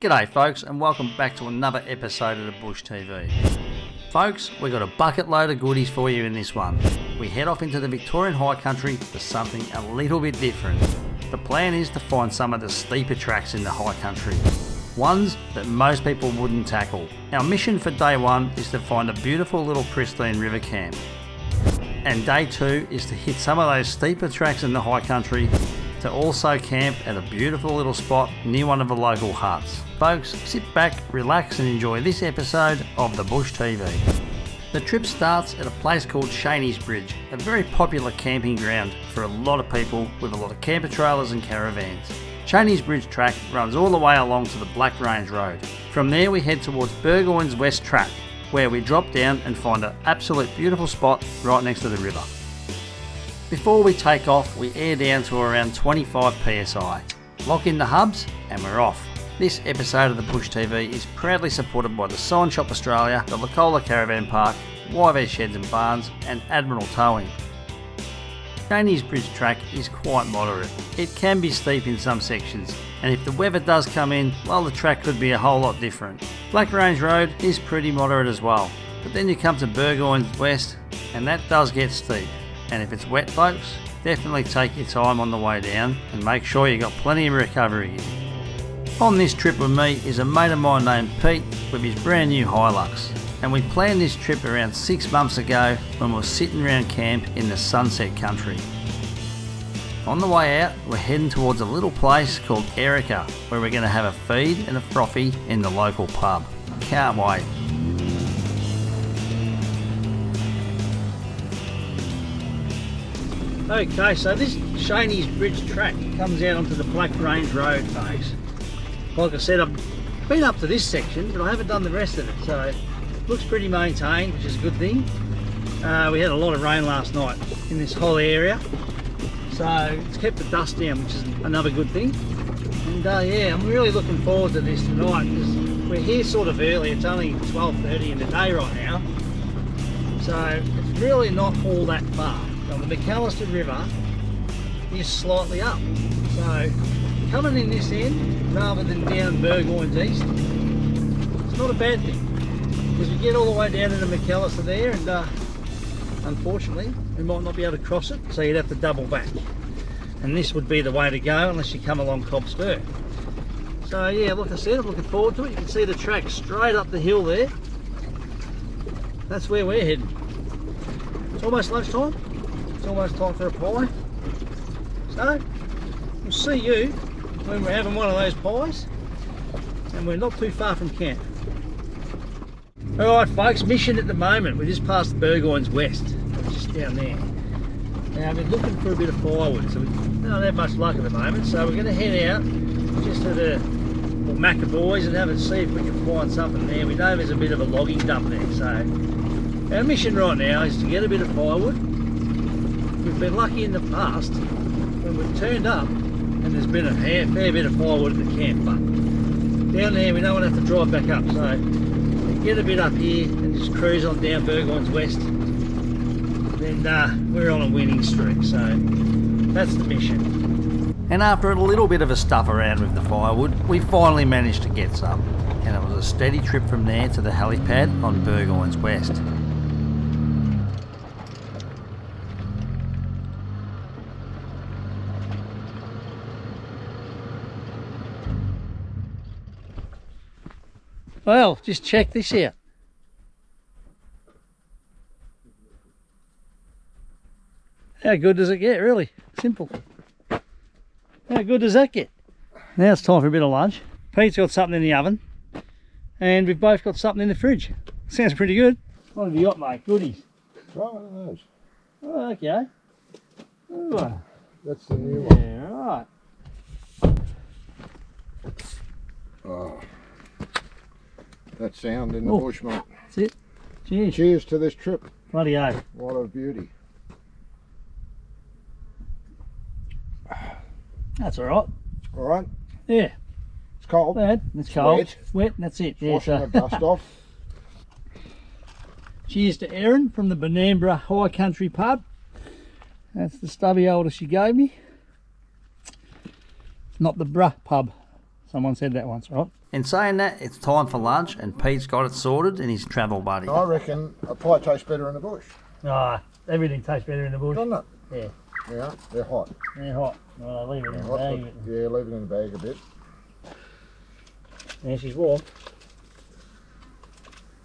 G'day folks, and welcome back to another episode of the Bush TV. Folks, we got a bucket load of goodies for you in this one. We head off into the Victorian High Country for something a little bit different. The plan is to find some of the steeper tracks in the High Country, ones that most people wouldn't tackle. Our mission for day one is to find a beautiful little pristine river camp. And day two is to hit some of those steeper tracks in the High Country to also camp at a beautiful little spot near one of the local huts. Folks, sit back, relax and enjoy this episode of the Bush TV. The trip starts at a place called Shaney's Bridge, a very popular camping ground for a lot of people with a lot of camper trailers and caravans. Shaney's Bridge track runs all the way along to the Black Range Road. From there we head towards Burgoyne's West Track, where we drop down and find an absolute beautiful spot right next to the river. Before we take off, we air down to around 25 psi. Lock in the hubs and we're off. This episode of the Bush TV is proudly supported by the Sign Shop Australia, the Lacola Caravan Park, YV Sheds and Barns and Admiral Towing. Shaney's Bridge track is quite moderate. It can be steep in some sections, and if the weather does come in, well, the track could be a whole lot different. Black Range Road is pretty moderate as well, but then you come to Burgoyne's West and that does get steep. And if it's wet folks, definitely take your time on the way down and make sure you got plenty of recovery gear. On this trip with me is a mate of mine named Pete with his brand new Hilux, and we planned this trip around 6 months ago when we were sitting around camp in the Sunset Country. On the way out, we're heading towards a little place called Erica, where we're going to have a feed and a frothy in the local pub. Can't wait. Okay, so this Shaney's Bridge track comes out onto the Black Range Road, folks. Like I said, I've been up to this section, but I haven't done the rest of it, so it looks pretty maintained, which is a good thing. We had a lot of rain last night in this whole area, so it's kept the dust down, which is another good thing. And yeah, I'm really looking forward to this tonight, because we're here sort of early. It's only 12:30 in the day right now, so it's really not all that far. Now, the McAllister River is slightly up, so coming in this end rather than down Burgoyne's east, it's not a bad thing, because we get all the way down into McAllister there, and unfortunately we might not be able to cross it, so you'd have to double back, and this would be the way to go unless you come along Cobb Spur. So yeah, like I said, I'm looking forward to it. You can see the track straight up the hill there. That's where we're heading. It's almost lunchtime. It's almost time for a pie, so we'll see you when we're having one of those pies, and we're not too far from camp. Alright folks, mission at the moment, we're just past Burgoyne's West, just down there. Now I've been looking for a bit of firewood, so we don't have much luck at the moment, so we're going to head out just to the Maccaboys and have a see if we can find something there. We know there's a bit of a logging dump there, so our mission right now is to get a bit of firewood. We've been lucky in the past when we've turned up and there's been a fair bit of firewood at the camp, but down there we don't want to have to drive back up, so we get a bit up here and just cruise on down Burgoyne's West, then we're on a winning streak, so that's the mission. And after a little bit of a stuff around with the firewood, we finally managed to get some, and it was a steady trip from there to the helipad on Burgoyne's West. Well, just check this out. How good does it get, really? Simple. How good does that get? Now it's time for a bit of lunch. Pete's got something in the oven, and we've both got something in the fridge. Sounds pretty good. What have you got, mate? Goodies? Try one of those. Oh, okay. Ooh. That's the new one. Yeah, right. Oh. That sound in the bush, mate. That's it. Cheers. Cheers to this trip. Bloody oath. What a beauty. That's all right. All right. Yeah. It's cold. Bad. It's cold. Wet. It's wet. That's it. Yeah, Washing the dust off. Cheers to Erin from the Benambra High Country pub. That's the stubby older she gave me. Not the bruh pub. Someone said that once, right? In saying that, it's time for lunch and Pete's got it sorted in his travel buddy. I reckon a pie tastes better in the bush, Ah, everything tastes better in the bush. doesn't it? Yeah, Yeah, they're hot. they're hot. Well, I leave it in the Hot, bag. but- yeah, leave it in the bag a bit. Yeah, she's warm.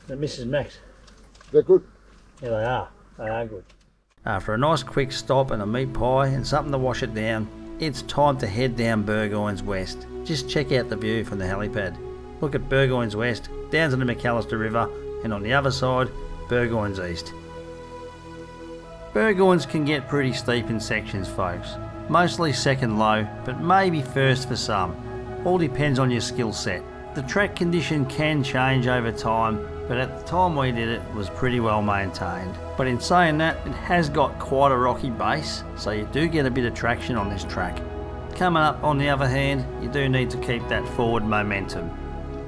The Mrs. Max. They're good. Yeah, they are. They are good. After a nice quick stop and a meat pie and something to wash it down, it's time to head down Burgoyne's West. Just check out the view from the helipad. Look at Burgoyne's West, down to the McAllister River, and on the other side, Burgoyne's East. Burgoyne's can get pretty steep in sections, folks. Mostly second low, but maybe first for some. All depends on your skill set. The track condition can change over time, but at the time we did it was pretty well maintained. But in saying that, it has got quite a rocky base, so you do get a bit of traction on this track. Coming up, on the other hand, you do need to keep that forward momentum.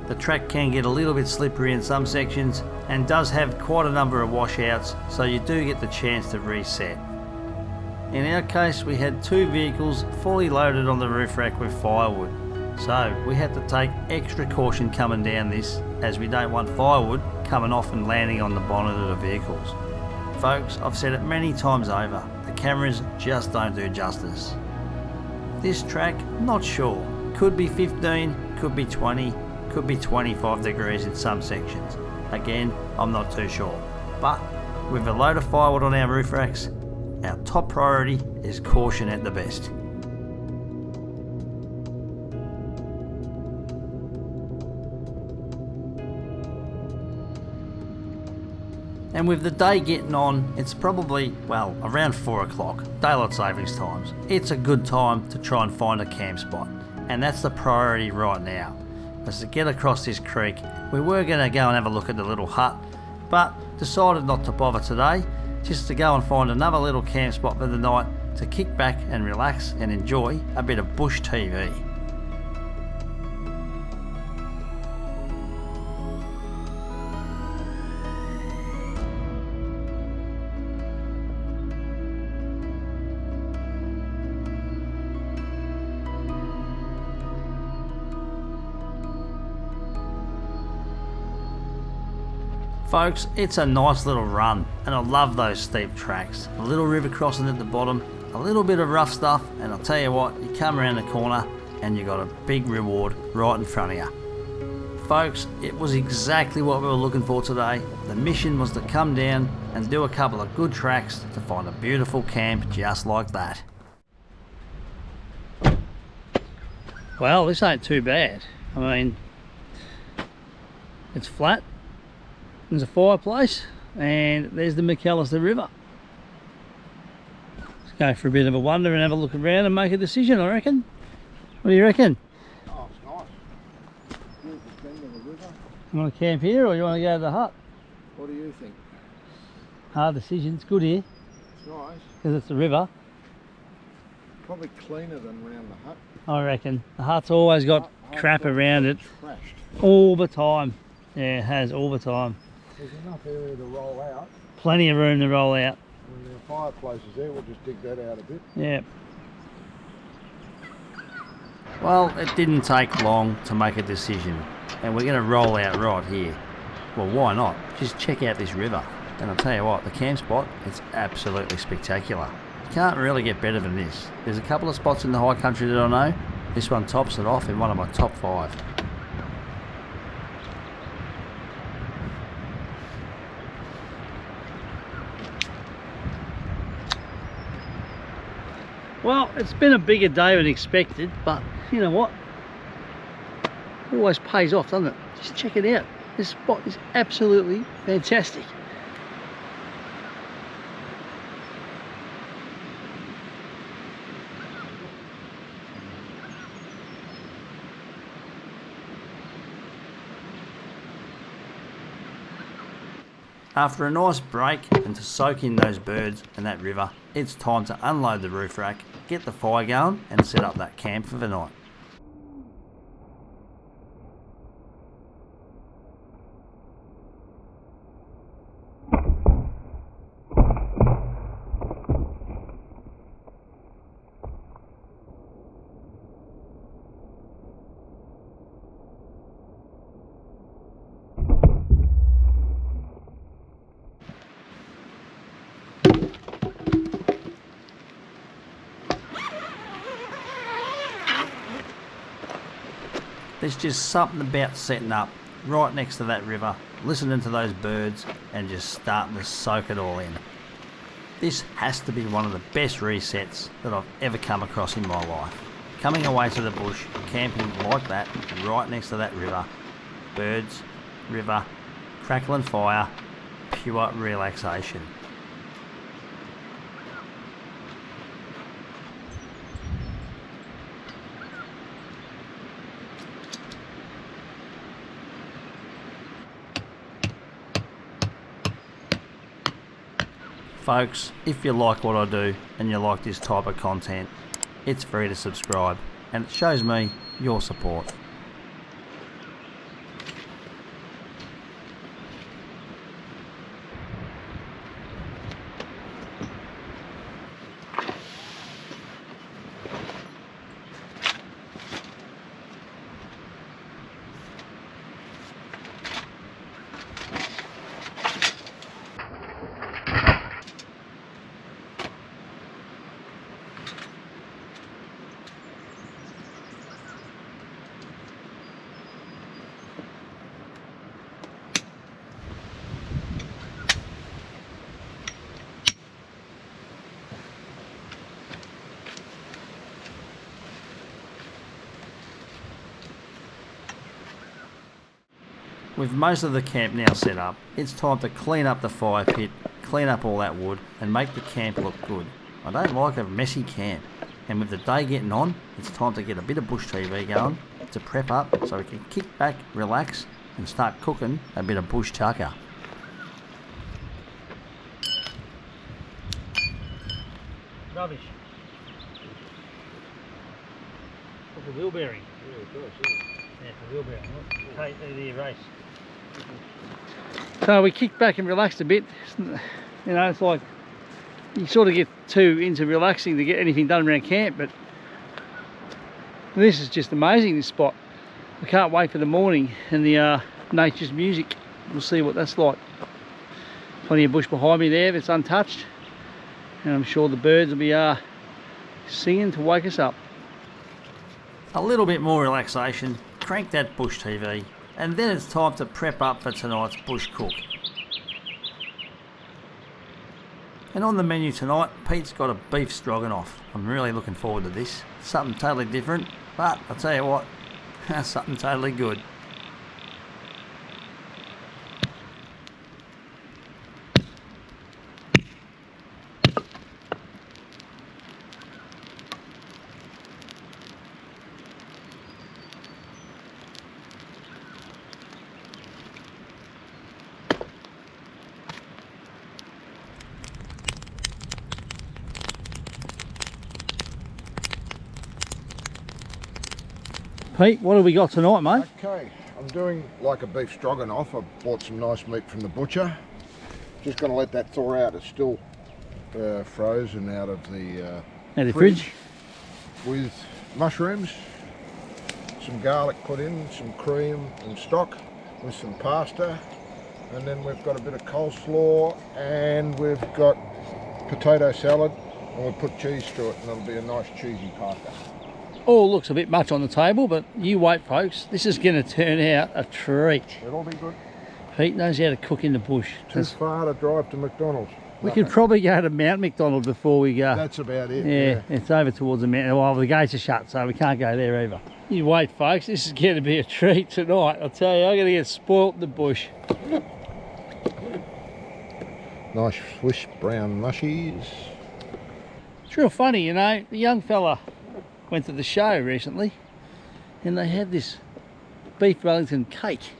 The track can get a little bit slippery in some sections and does have quite a number of washouts, so you do get the chance to reset. In our case, we had two vehicles fully loaded on the roof rack with firewood, so we had to take extra caution coming down this, as we don't want firewood coming off and landing on the bonnet of the vehicles. Folks, I've said it many times over, the cameras just don't do justice. This track, not sure. Could be 15, could be 20, could be 25 degrees in some sections. Again, I'm not too sure. But with a load of firewood on our roof racks, our top priority is caution at the best. And with the day getting on, it's probably, well, around 4 o'clock, daylight savings times. It's a good time to try and find a camp spot. And that's the priority right now. As to get across this creek, we were going to go and have a look at the little hut, but decided not to bother today, just to go and find another little camp spot for the night to kick back and relax and enjoy a bit of bush TV. Folks, it's a nice little run, and I love those steep tracks. A little river crossing at the bottom, a little bit of rough stuff, and I'll tell you what, you come around the corner and you got a big reward right in front of you. Folks, it was exactly what we were looking for today. The mission was to come down and do a couple of good tracks to find a beautiful camp just like that. Well, this ain't too bad. I mean, it's flat. There's a fireplace and there's the McAllister River. Let's go for a bit of a wander and have a look around and make a decision, I reckon. What do you reckon? Oh, it's nice. Beautiful bend of the river. You want to camp here or you want to go to the hut? What do you think? Hard decision. It's good here It's nice. because it's the river. Probably cleaner than around the hut. I reckon. The hut's always got Hut's crap got around it Trashed. all the time. Yeah, it has all the time. There's enough area to roll out. Plenty of room to roll out. When the fireplace is there, we'll just dig that out a bit. Yeah. Well, it didn't take long to make a decision, and we're going to roll out right here. Well, why not? Just check out this river. And I'll tell you what, the camp spot is absolutely spectacular. You can't really get better than this. There's a couple of spots in the high country that I know. This one tops it off in one of my top 5. Well, it's been a bigger day than expected, but you know what? It always pays off, doesn't it? Just check it out. This spot is absolutely fantastic. After a nice break and to soak in those birds and that river, it's time to unload the roof rack, get the fire going and set up that camp for the night. There's just something about setting up right next to that river, listening to those birds and just starting to soak it all in. This has to be one of the best resets that I've ever come across in my life. Coming away to the bush, camping like that, right next to that river. Birds, river, crackling fire, pure relaxation. Folks, if you like what I do and you like this type of content, it's free to subscribe and it shows me your support. With most of the camp now set up, it's time to clean up the fire pit, clean up all that wood and make the camp look good. I don't like a messy camp, and with the day getting on, it's time to get a bit of bush TV going to prep up so we can kick back, relax and start cooking a bit of bush tucker. Rubbish. Look at the wheel bearing. Yeah, it does, yeah. Yeah, the wheel bearing. Okay, the erase. So we kicked back and relaxed a bit. You know, it's like you sort of get too into relaxing to get anything done around camp, but this is just amazing, this spot. I can't wait for the morning and the nature's music. We'll see what that's like. Plenty of bush behind me there that's untouched, and I'm sure the birds will be singing to wake us up. A little bit more relaxation, crank that bush TV, and then it's time to prep up for tonight's bush cook. And on the menu tonight, Pete's got a beef stroganoff. I'm really looking forward to this. Something totally different, but I'll tell you what, something totally good. Pete, what have we got tonight, mate? Okay, I'm doing like a beef stroganoff. I bought some nice meat from the butcher. Just going to let that thaw out. It's still frozen out of the fridge. With mushrooms, some garlic put in, some cream and stock with some pasta, and then we've got a bit of coleslaw and we've got potato salad, and we'll put cheese to it and it'll be a nice cheesy pasta. All looks a bit much on the table, but you wait, folks. This is going to turn out a treat. It'll be good. Pete knows how to cook in the bush. Too far to drive to McDonald's. We could probably go to Mount McDonald before we go. That's about it. Yeah, it's over towards the mountain. Well, the gates are shut, so we can't go there either. You wait, folks. This is going to be a treat tonight. I'll tell you, I'm going to get spoilt in the bush. Nice swish brown mushies. It's real funny, you know. The young fella went to the show recently and they had this beef Wellington cake.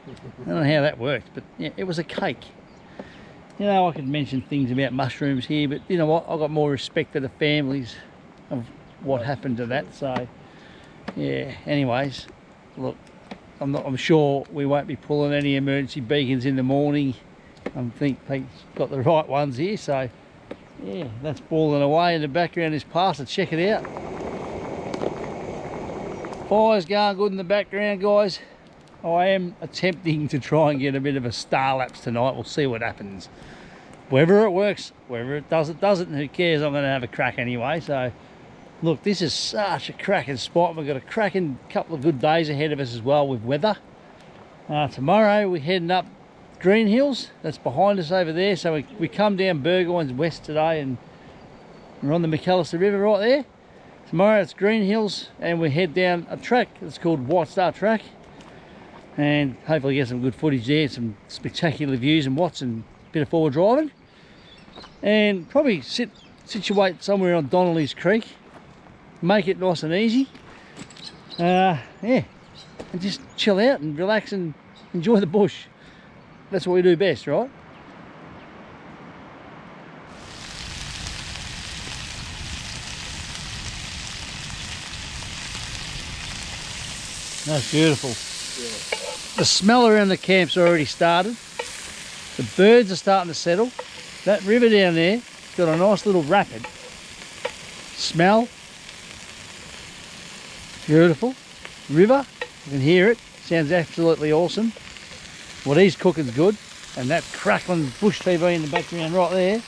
I don't know how that worked, but yeah, it was a cake. You know, I could mention things about mushrooms here, but you know what, I've got more respect for the families of what happened to that. So yeah, anyways, look, I'm sure we won't be pulling any emergency beacons in the morning. I think Pete's got the right ones here, so yeah, that's boiling away in the background, this pasta. Check it out. Fire's going good in the background, guys. I am attempting to try and get a bit of a star lapse tonight. We'll see what happens. Whether it works, whether it doesn't, who cares? I'm going to have a crack anyway. So Look, this is such a cracking spot. We've got a cracking couple of good days ahead of us as well with weather. Tomorrow we're heading up Green Hills. That's behind us over there. So we come down Burgoyne's west today and we're on the McAllister River right there. Tomorrow it's Green Hills and we head down a track that's called White Star Track. And hopefully get some good footage there, some spectacular views and watts and a bit of forward driving. And probably situate somewhere on Donnelly's Creek. Make it nice and easy. Yeah, and just chill out and relax and enjoy the bush. That's what we do best, right? That's beautiful. The smell around the camp's already started. The birds are starting to settle. That river down there got a nice little rapid. Smell. Beautiful. River. You can hear it. Sounds absolutely awesome. What he's cooking's good. And that crackling bush TV in the background right there.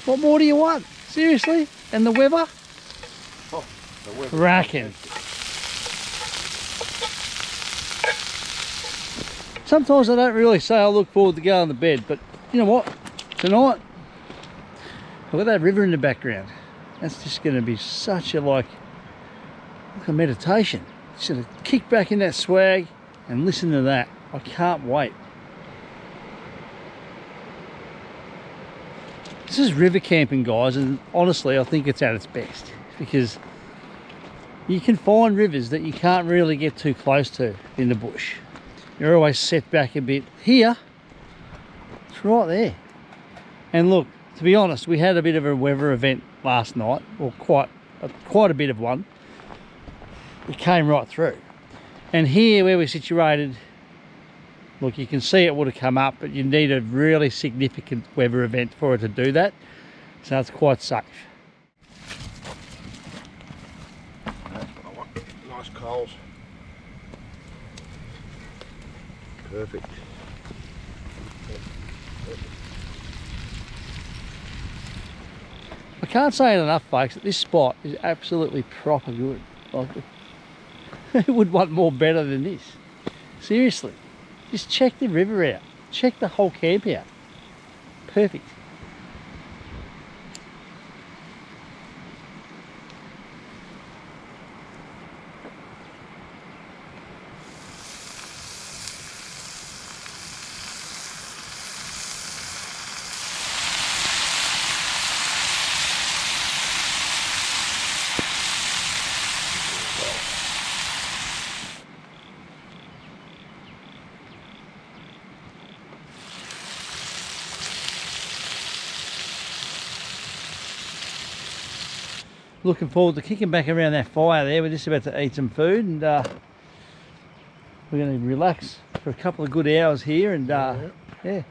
What more do you want? Seriously? And the weather? Oh, the weather. Cracking. Sometimes I don't really say I look forward to going to bed, but you know what? Tonight, I've got that river in the background. That's just going to be such a like a meditation. Just going to kick back in that swag and listen to that. I can't wait. This is river camping, guys, and honestly I think it's at its best because you can find rivers that you can't really get too close to in the bush. You're always set back a bit. Here, it's right there. And look, to be honest, we had a bit of a weather event last night, or quite a bit of one. It came right through. And here where we're situated, look, you can see it would have come up, but you need a really significant weather event for it to do that. So it's quite safe. That's what I want. Nice coals. Perfect. I can't say it enough, folks, that this spot is absolutely proper good. Like, who would want more better than this? Seriously, just check the river out. Check the whole camp out. Perfect. Looking forward to kicking back around that fire there. We're just about to eat some food and we're going to relax for a couple of good hours here and yeah.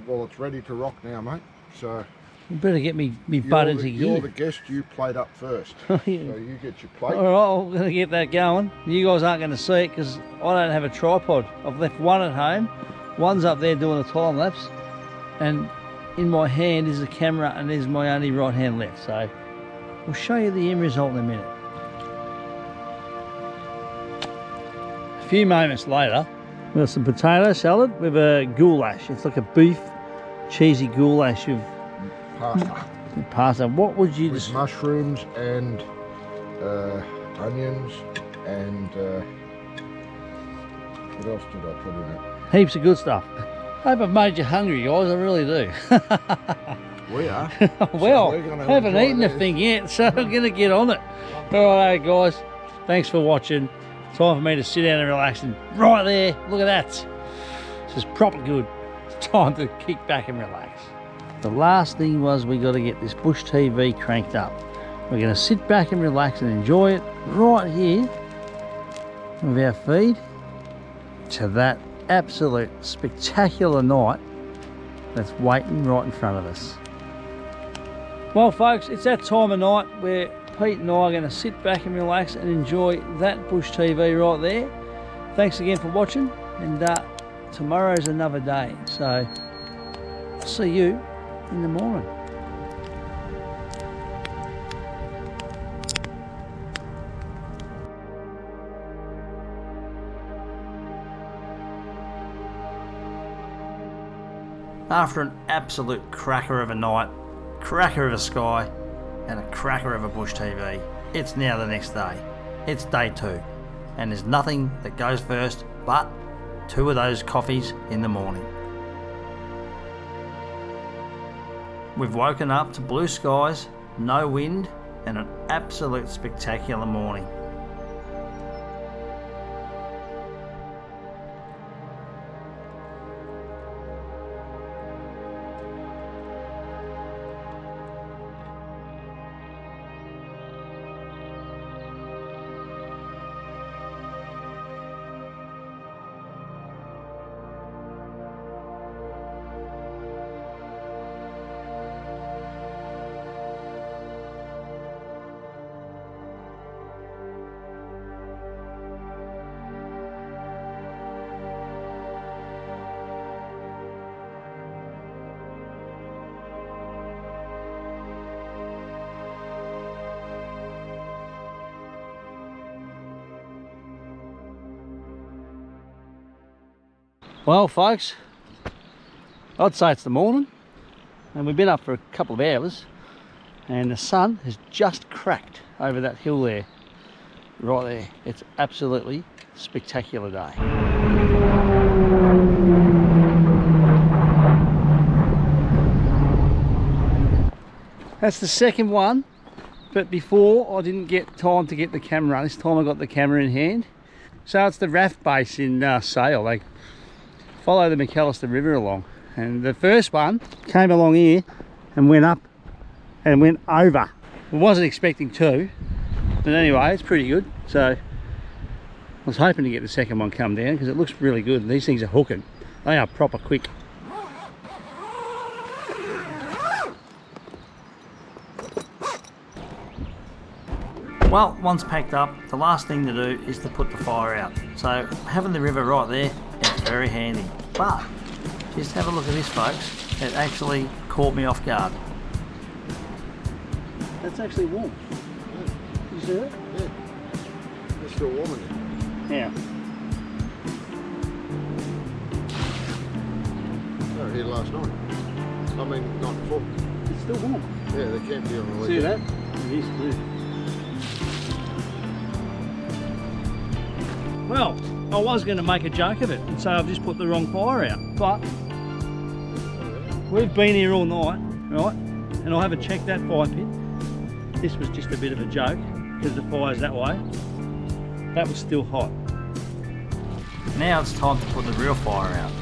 Well, it's ready to rock now, mate. So You better get me butt into gear. You're the guest, you plate up first. Yeah. So you get your plate. Alright, we're going to get that going. You guys aren't going to see it because I don't have a tripod. I've left one at home. One's up there doing a time lapse. And in my hand is the camera and there's my only right hand left. So we'll show you the end result in a minute. A few moments later, we've got some potato salad with a goulash. It's like a beef cheesy goulash with pasta. What would you with mushrooms and onions and what else did I put in it? Heaps of good stuff. Hope I've made you hungry, guys. I really do. We are. Well, so I haven't eaten a thing yet, so I'm going to get on it. All right, guys. Thanks for watching. Time for me to sit down and relax. And right there, look at that. This is proper good. It's time to kick back and relax. The last thing was we got to get this bush TV cranked up. We're going to sit back and relax and enjoy it right here with our feed to that absolute spectacular night that's waiting right in front of us. Well, folks, it's that time of night where Pete and I are going to sit back and relax and enjoy that bush TV right there. Thanks again for watching, and tomorrow's another day, so I'll see you in the morning. After an absolute cracker of a night, cracker of a sky, and a cracker of a bush TV, it's now the next day. It's day 2, and there's nothing that goes first but 2 of those coffees in the morning. We've woken up to blue skies, no wind, and an absolute spectacular morning. Well folks, I'd say it's the morning and we've been up for a couple of hours and the sun has just cracked over that hill there, right there. It's absolutely spectacular day. That's the second one, but before I didn't get time to get the camera. This time I got the camera in hand. So it's the raft base in Sale. They follow the McAllister River along, and the first one came along here and went up and went over. I wasn't expecting to, but anyway, it's pretty good. So I was hoping to get the second one come down because it looks really good. These things are hooking. They are proper quick. Well, once packed up, the last thing to do is to put the fire out. So having the river right there, it's very handy. But just have a look at this, folks. It actually caught me off guard. That's actually warm. You see that? Yeah. It's still warm in Yeah. there. They were here last night. I mean, night before. It's still warm. Yeah, they camped here on the See weekend. that? It is too. Well, I was going to make a joke of it and say I've just put the wrong fire out, but we've been here all night, right? And I haven't checked that fire pit. This was just a bit of a joke because the fire's that way. That was still hot. Now it's time to put the real fire out.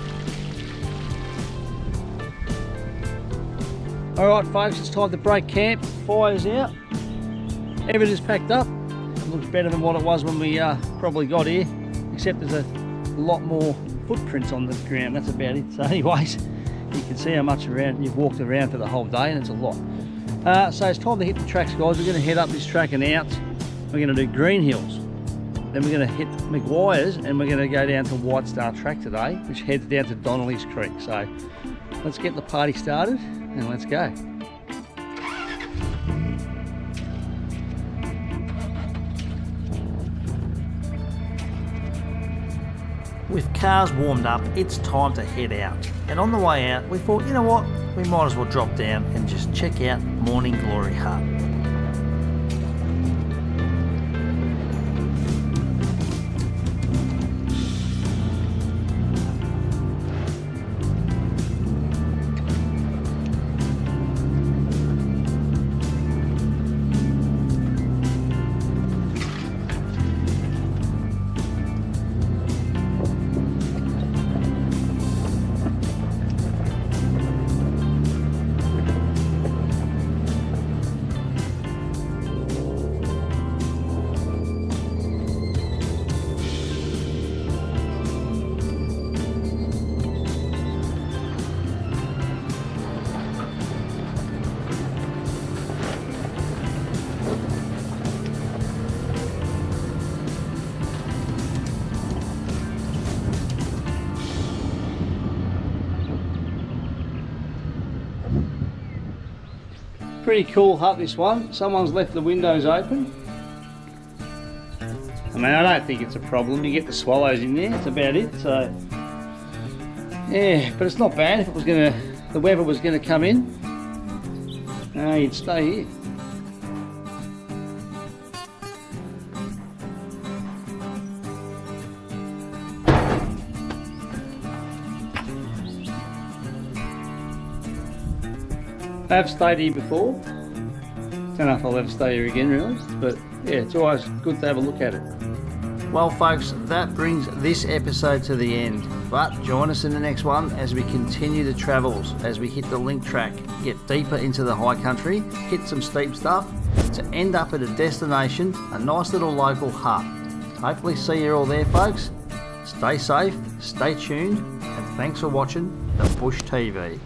Alright folks, it's time to break camp. Fire's out. Everything's packed up. It looks better than what it was when we probably got here, except there's a lot more footprints on the ground. That's about it. So anyways, you can see how much around you've walked around for the whole day, and it's a lot. So it's time to hit the tracks, guys. We're going to head up this track and out. We're going to do Green Hills. Then we're going to hit McGuire's and we're going to go down to White Star Track today, which heads down to Donnelly's Creek. So let's get the party started and let's go. With cars warmed up, it's time to head out. And on the way out, we thought, you know what, we might as well drop down and just check out Morning Glory Hut. Pretty cool hut, this one. Someone's left the windows open. I mean, I don't think it's a problem. You get the swallows in there, that's about it. So yeah, but it's not bad. If it was going to the weather was going to come in, you'd stay here. I've stayed here before. Don't know if I'll ever stay here again really, but yeah, it's always good to have a look at it. Well folks, that brings this episode to the end, but join us in the next one as we continue the travels, as we hit the link track, get deeper into the high country, hit some steep stuff, to end up at a destination, a nice little local hut. Hopefully see you all there folks. Stay safe, stay tuned, and thanks for watching the Bush TV.